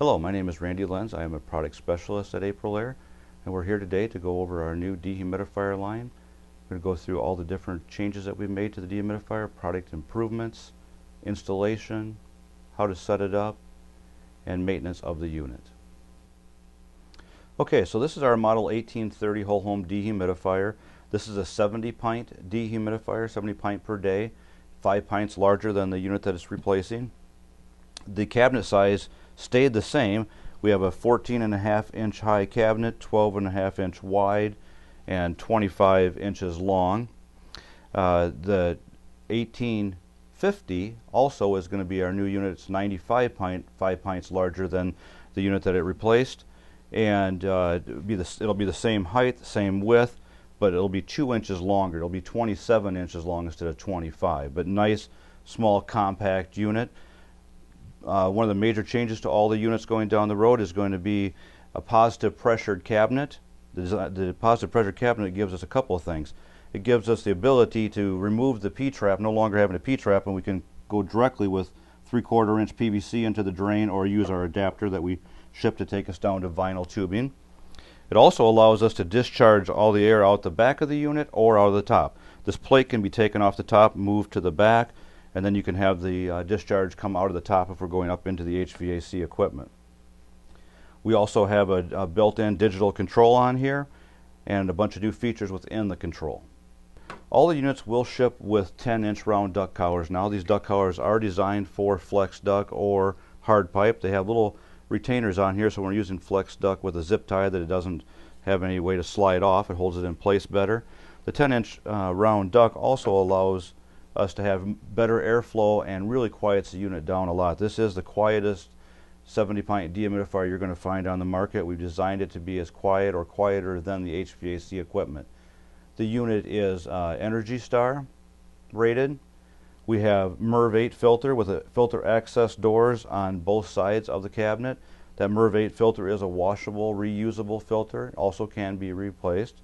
Hello, my name is Randy Lenz. I am a product specialist at Aprilaire, and we're here today to go over our new dehumidifier line. We're going to go through all the different changes that we've made to the dehumidifier, product improvements, installation, how to set it up, and maintenance of the unit. Okay, so this is our model 1830 whole home dehumidifier. This is a 70-pint dehumidifier, 70 pint per day, 5 pints larger than the unit that it's replacing. The cabinet size stayed the same. We have a 14.5-inch high cabinet, 12.5-inch wide, and 25 inches long. The 1850 also is going to be our new unit. It's 95 pint, 5 pints larger than the unit that it replaced, and it'll be the same height, same width, but it'll be 2 inches longer. It'll be 27 inches long instead of 25. But nice, small, compact unit. One of the major changes to all the units going down the road is going to be a positive pressured cabinet. The positive pressure cabinet gives us a couple of things. It gives us the ability to remove the P-trap, no longer having a P-trap, and we can go directly with 3/4 inch PVC into the drain or use our adapter that we ship to take us down to vinyl tubing. It also allows us to discharge all the air out the back of the unit or out of the top. This plate can be taken off the top, moved to the back, and then you can have the discharge come out of the top if we're going up into the HVAC equipment. We also have a built-in digital control on here and a bunch of new features within the control. All the units will ship with 10-inch round duct collars. Now these duct collars are designed for flex duct or hard pipe. They have little retainers on here, so when we're using flex duct with a zip tie that it doesn't have any way to slide off. It holds it in place better. The 10-inch round duct also allows us to have better airflow and really quiets the unit down a lot. This is the quietest 70-pint dehumidifier you're going to find on the market. We've designed it to be as quiet or quieter than the HVAC equipment. The unit is Energy Star rated. We have MERV 8 filter with a filter access doors on both sides of the cabinet. That MERV 8 filter is a washable, reusable filter. It also can be replaced.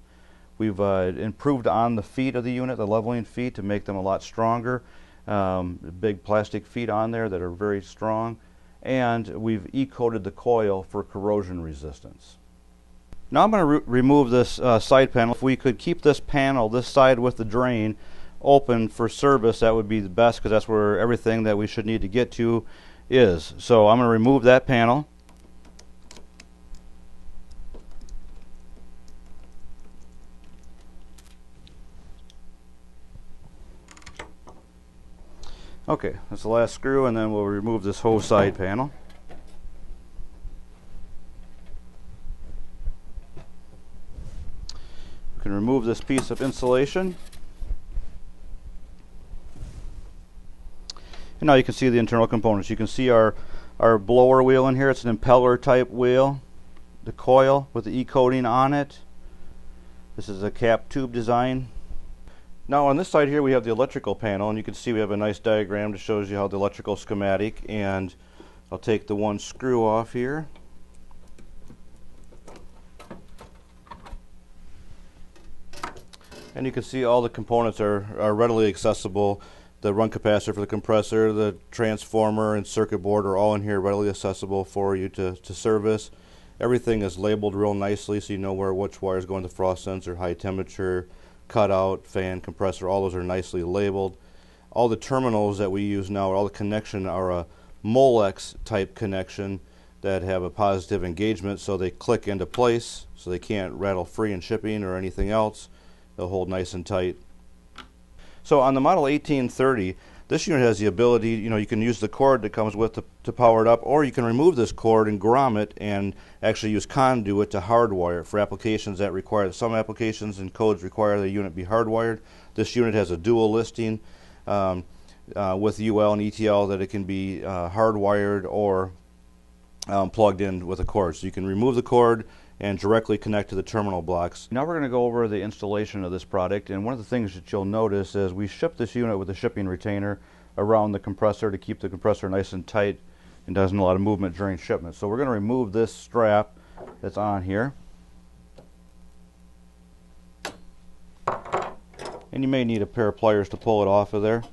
We've improved on the feet of the unit, the leveling feet, to make them a lot stronger. Big plastic feet on there that are very strong. And we've e-coated the coil for corrosion resistance. Now I'm going to remove this side panel. If we could keep this panel, this side with the drain, open for service, that would be the best, because that's where everything that we should need to get to is. So I'm going to remove that panel. Okay, that's the last screw, and then we'll remove this whole side panel. We can remove this piece of insulation. And now you can see the internal components. You can see our blower wheel in here. It's an impeller type wheel. The coil with the E-coating on it. This is a cap tube design. Now on this side here we have the electrical panel, and you can see we have a nice diagram that shows you how the electrical schematic, and I'll take the one screw off here. And you can see all the components are readily accessible. The run capacitor for the compressor, the transformer and circuit board are all in here readily accessible for you to service. Everything is labeled real nicely so you know which wires go into the frost sensor, high temperature, cutout, fan, compressor, all those are nicely labeled. All the terminals that we use now, all the connection are a Molex type connection that have a positive engagement, so they click into place, so they can't rattle free in shipping or anything else. They'll hold nice and tight. So on the model 1830, this unit has the ability, you can use the cord that comes with to power it up, or you can remove this cord and grommet it and actually use conduit to hardwire it for applications that require it. Some applications and codes require the unit be hardwired. This unit has a dual listing with UL and ETL that it can be hardwired or plugged in with a cord. So you can remove the cord and directly connect to the terminal blocks. Now we're going to go over the installation of this product, and one of the things that you'll notice is we ship this unit with a shipping retainer around the compressor to keep the compressor nice and tight and doesn't allow movement during shipment. So we're going to remove this strap that's on here. And you may need a pair of pliers to pull it off of there.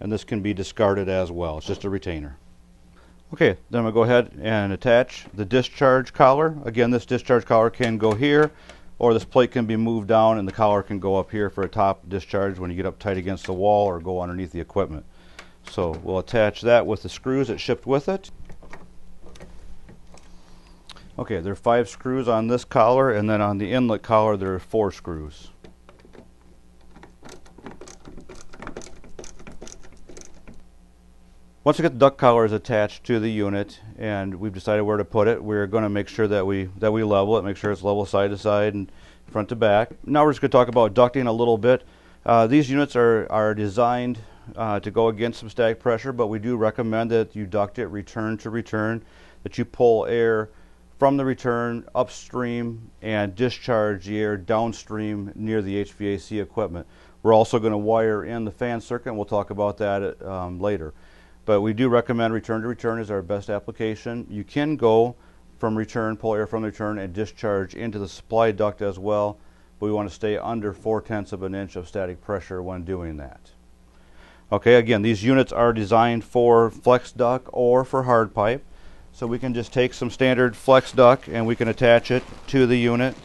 and this can be discarded as well. It's just a retainer. Okay, then I'm going to go ahead and attach the discharge collar. Again, this discharge collar can go here, or this plate can be moved down and the collar can go up here for a top discharge when you get up tight against the wall or go underneath the equipment. So we'll attach that with the screws that shipped with it. Okay, there are 5 screws on this collar, and then on the inlet collar there are 4 screws. Once we get the duct collars attached to the unit and we've decided where to put it, we're going to make sure that we level it, make sure it's level side to side and front to back. Now we're just going to talk about ducting a little bit. These units are designed to go against some static pressure, but we do recommend that you duct it return to return, that you pull air from the return upstream and discharge the air downstream near the HVAC equipment. We're also going to wire in the fan circuit, and we'll talk about that later. But we do recommend return to return is our best application. You can go from return, pull air from the return, and discharge into the supply duct as well, but we want to stay under 4/10 of an inch of static pressure when doing that. Okay, again, these units are designed for flex duct or for hard pipe. So we can just take some standard flex duct and we can attach it to the unit.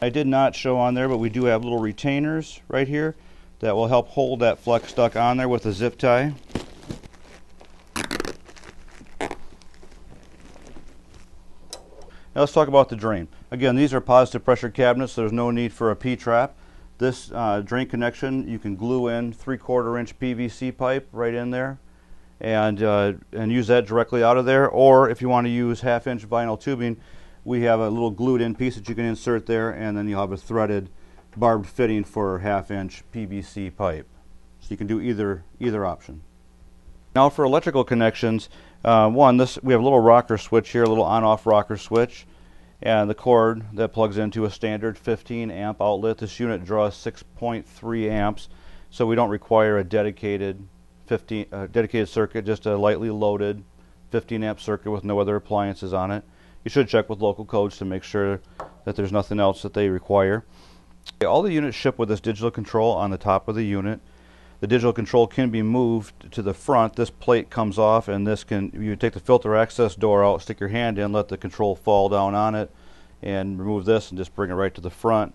I did not show on there, but we do have little retainers right here that will help hold that flex duct on there with a zip tie. Now let's talk about the drain. Again, these are positive pressure cabinets, so there's no need for a P-trap. This drain connection, you can glue in 3/4 inch PVC pipe right in there and use that directly out of there. Or if you want to use 1/2 inch vinyl tubing, we have a little glued in piece that you can insert there, and then you'll have a threaded barbed fitting for 1/2 inch PVC pipe. So you can do either option. Now for electrical connections, we have a little rocker switch here, a little on-off rocker switch, and the cord that plugs into a standard 15 amp outlet. This unit draws 6.3 amps, so we don't require a dedicated circuit, just a lightly loaded 15 amp circuit with no other appliances on it. You should check with local codes to make sure that there's nothing else that they require. All the units ship with this digital control on the top of the unit. The digital control can be moved to the front. This plate comes off, and you take the filter access door out, stick your hand in, let the control fall down on it, and remove this and just bring it right to the front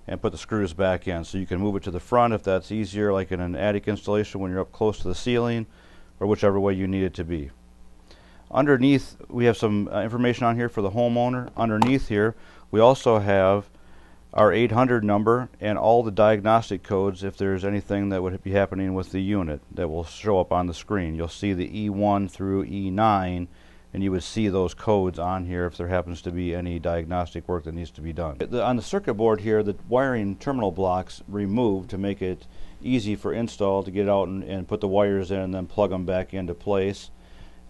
and put the screws back in. So you can move it to the front if that's easier, like in an attic installation when you're up close to the ceiling, or whichever way you need it to be. Underneath, we have some information on here for the homeowner. Underneath here, we also have our 800 number and all the diagnostic codes if there's anything that would be happening with the unit that will show up on the screen. You'll see the E1 through E9, and you would see those codes on here if there happens to be any diagnostic work that needs to be done. On the circuit board here, the wiring terminal blocks removed to make it easy for install to get out and put the wires in and then plug them back into place.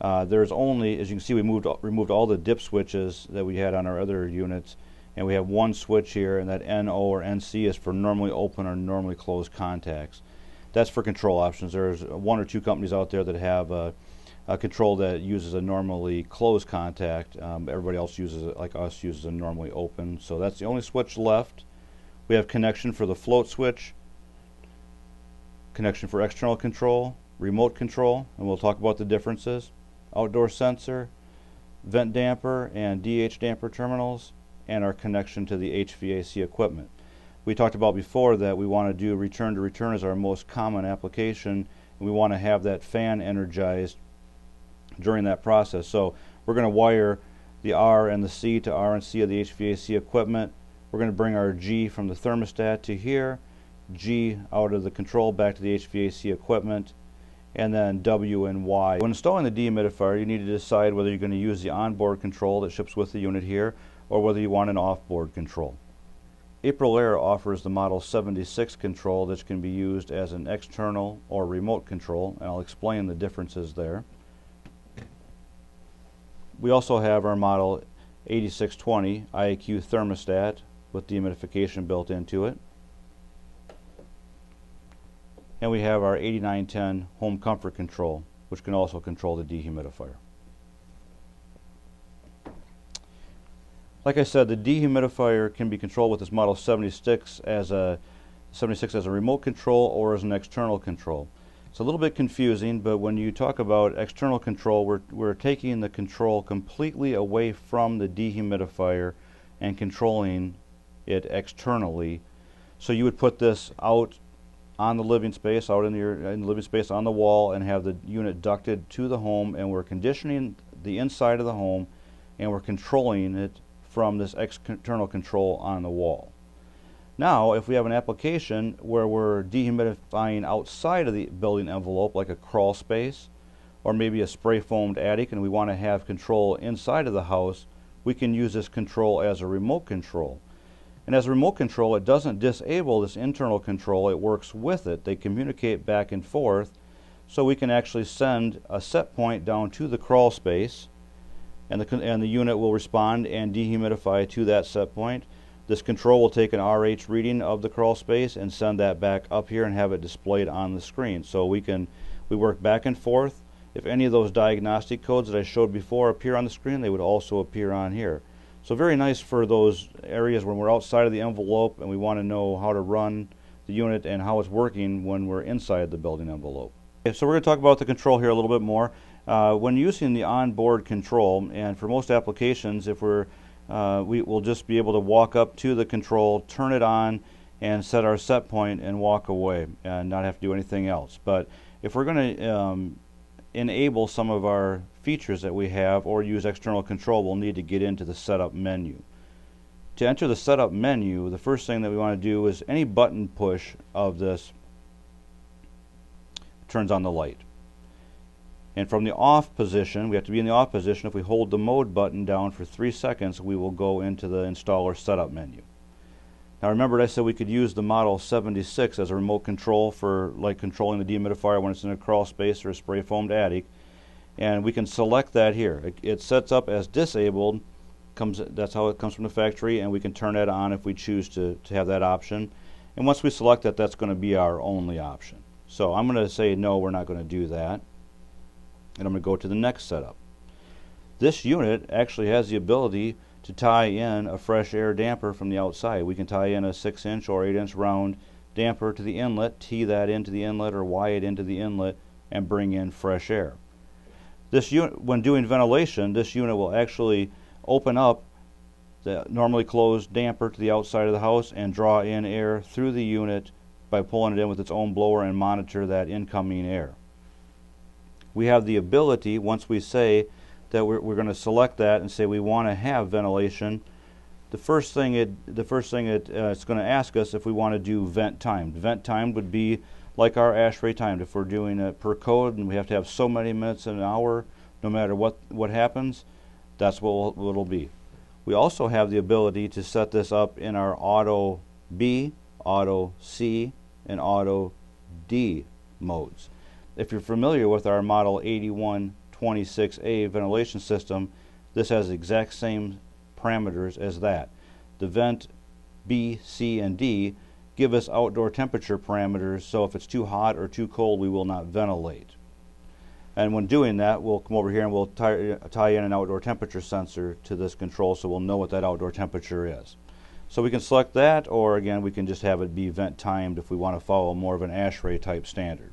There's only, as you can see, we removed all the dip switches that we had on our other units, and we have one switch here, and that NO or NC is for normally open or normally closed contacts. That's for control options. There's 1 or 2 companies out there that have a control that uses a normally closed contact. Everybody else uses it, like us, uses a normally open. So that's the only switch left. We have connection for the float switch, connection for external control, remote control, and we'll talk about the differences, outdoor sensor, vent damper and DH damper terminals, and our connection to the HVAC equipment. We talked about before that we want to do return to return as our most common application, and we want to have that fan energized during that process. So we're going to wire the R and the C to R and C of the HVAC equipment. We're going to bring our G from the thermostat to here, G out of the control back to the HVAC equipment, and then W and Y. When installing the dehumidifier, you need to decide whether you're going to use the onboard control that ships with the unit here, or whether you want an off-board control. Aprilaire offers the Model 76 control that can be used as an external or remote control, and I'll explain the differences there. We also have our Model 8620 IAQ thermostat with dehumidification built into it. And we have our 8910 home comfort control, which can also control the dehumidifier. Like I said, the dehumidifier can be controlled with this Model 76 as a remote control or as an external control. It's a little bit confusing, but when you talk about external control, we're taking the control completely away from the dehumidifier and controlling it externally. So you would put this out on the living space, out in the living space on the wall, and have the unit ducted to the home, and we're conditioning the inside of the home, and we're controlling it from this external control on the wall. Now, if we have an application where we're dehumidifying outside of the building envelope, like a crawl space, or maybe a spray foamed attic, and we want to have control inside of the house, we can use this control as a remote control. And as a remote control, it doesn't disable this internal control, it works with it. They communicate back and forth, so we can actually send a set point down to the crawl space, and the unit will respond and dehumidify to that set point. This control will take an RH reading of the crawl space and send that back up here and have it displayed on the screen. So we work back and forth. If any of those diagnostic codes that I showed before appear on the screen, they would also appear on here. So very nice for those areas when we're outside of the envelope and we want to know how to run the unit and how it's working when we're inside the building envelope. Okay, so we're going to talk about the control here a little bit more. When using the onboard control, and for most applications, if we will just be able to walk up to the control, turn it on, and set our set point and walk away and not have to do anything else. But if we're going to enable some of our features that we have or use external control, we'll need to get into the setup menu. To enter the setup menu, the first thing that we want to do is any button push of this turns on the light. And from the off position, we have to be in the off position. If we hold the mode button down for 3 seconds, we will go into the installer setup menu. Now remember, I said we could use the Model 76 as a remote control for like controlling the dehumidifier when it's in a crawl space or a spray foamed attic. And we can select that here. It sets up as disabled. That's how it comes from the factory, and we can turn that on if we choose to have that option. And once we select that, that's going to be our only option. So I'm going to say no, we're not going to do that. And I'm going to go to the next setup. This unit actually has the ability to tie in a fresh air damper from the outside. We can tie in a 6-inch or 8-inch round damper to the inlet, tee that into the inlet or wire it into the inlet, and bring in fresh air. This unit, when doing ventilation, this unit will actually open up the normally closed damper to the outside of the house and draw in air through the unit by pulling it in with its own blower and monitor that incoming air. We have the ability, once we say that we're going to select that and say we want to have ventilation, the first thing it's going to ask us if we want to do vent timed. Vent timed would be like our ASHRAE timed. If we're doing it per code and we have to have so many minutes in an hour, no matter what happens, that's what it'll be. We also have the ability to set this up in our Auto B, Auto C, and Auto D modes. If you're familiar with our Model 8126A ventilation system, this has the exact same parameters as that. The vent B, C, and D give us outdoor temperature parameters, so if it's too hot or too cold, we will not ventilate. And when doing that, we'll come over here and we'll tie in an outdoor temperature sensor to this control so we'll know what that outdoor temperature is. So we can select that, or again, we can just have it be vent timed if we want to follow more of an ASHRAE type standard.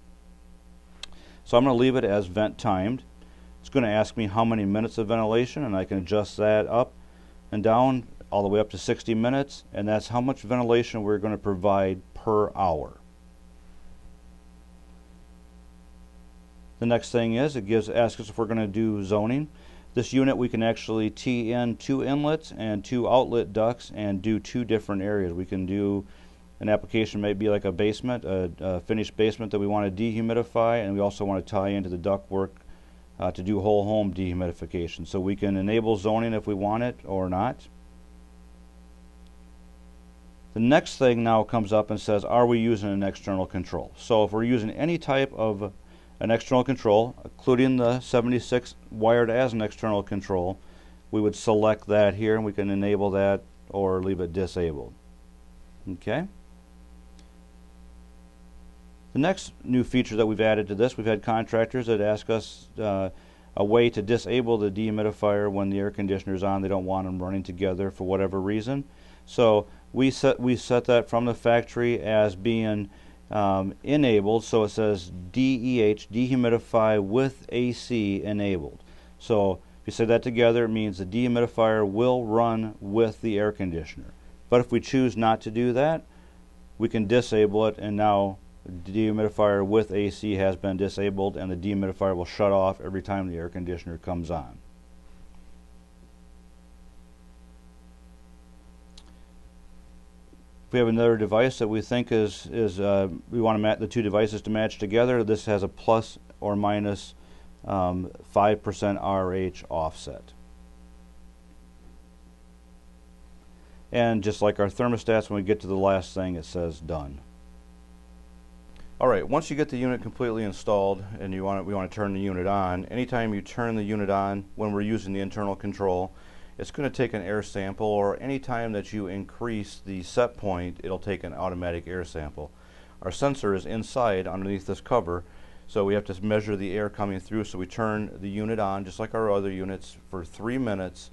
So I'm going to leave it as vent timed. It's going to ask me how many minutes of ventilation, and I can adjust that up and down all the way up to 60 minutes, and that's how much ventilation we're going to provide per hour. The next thing is it asks us if we're going to do zoning. This unit we can actually tee in 2 inlets and 2 outlet ducts and do 2 different areas. We can do an application maybe like a basement, a finished basement that we want to dehumidify, and we also want to tie into the ductwork to do whole home dehumidification. So we can enable zoning if we want it or not. The next thing now comes up and says, are we using an external control? So if we're using any type of an external control, including the 76 wired as an external control, we would select that here and we can enable that or leave it disabled. Okay. The next new feature that we've added to this, we've had contractors that ask us a way to disable the dehumidifier when the air conditioner is on. They don't want them running together for whatever reason. So we set that from the factory as being enabled, so it says DEH, dehumidify with AC enabled. So if you say that together, it means the dehumidifier will run with the air conditioner. But if we choose not to do that, we can disable it, and now the dehumidifier with AC has been disabled, and the dehumidifier will shut off every time the air conditioner comes on. If we have another device that we think we want the two devices to match together, this has a plus or minus 5% RH offset. And just like our thermostats, when we get to the last thing, it says done. Alright, once you get the unit completely installed and we want to turn the unit on, anytime you turn the unit on when we're using the internal control, it's going to take an air sample, or any time that you increase the set point, it'll take an automatic air sample. Our sensor is inside underneath this cover, so we have to measure the air coming through, so we turn the unit on just like our other units for 3 minutes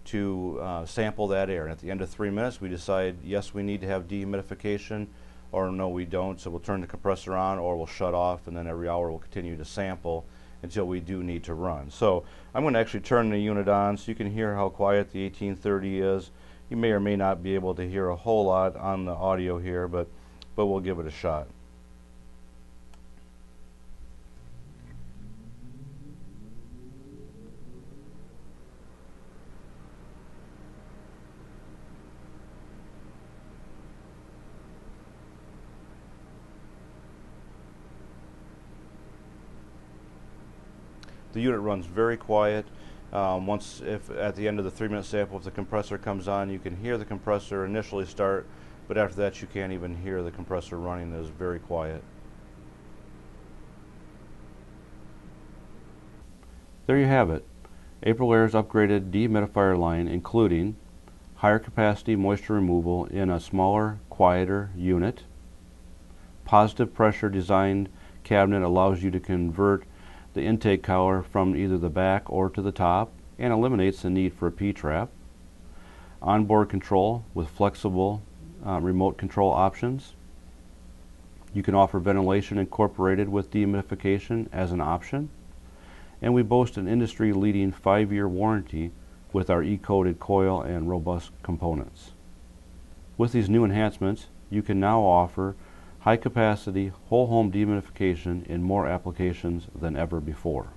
to sample that air. And at the end of 3 minutes we decide yes, we need to have dehumidification, or no, we don't, so we'll turn the compressor on or we'll shut off, and then every hour we'll continue to sample until we do need to run. So I'm going to actually turn the unit on so you can hear how quiet the 1830 is. You may or may not be able to hear a whole lot on the audio here, but we'll give it a shot. The unit runs very quiet. If at the end of the 3-minute sample, if the compressor comes on, you can hear the compressor initially start, but after that you can't even hear the compressor running. It is very quiet. There you have it. Aprilaire's upgraded dehumidifier line, including higher capacity moisture removal in a smaller, quieter unit. Positive pressure designed cabinet allows you to convert the intake cowler from either the back or to the top, and eliminates the need for a P-trap. Onboard control with flexible remote control options. You can offer ventilation incorporated with dehumidification as an option. And we boast an industry-leading 5-year warranty with our E-coated coil and robust components. With these new enhancements, you can now offer high-capacity, whole-home dehumidification in more applications than ever before.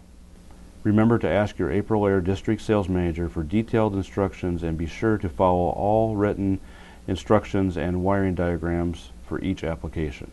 Remember to ask your Aprilaire District Sales Manager for detailed instructions, and be sure to follow all written instructions and wiring diagrams for each application.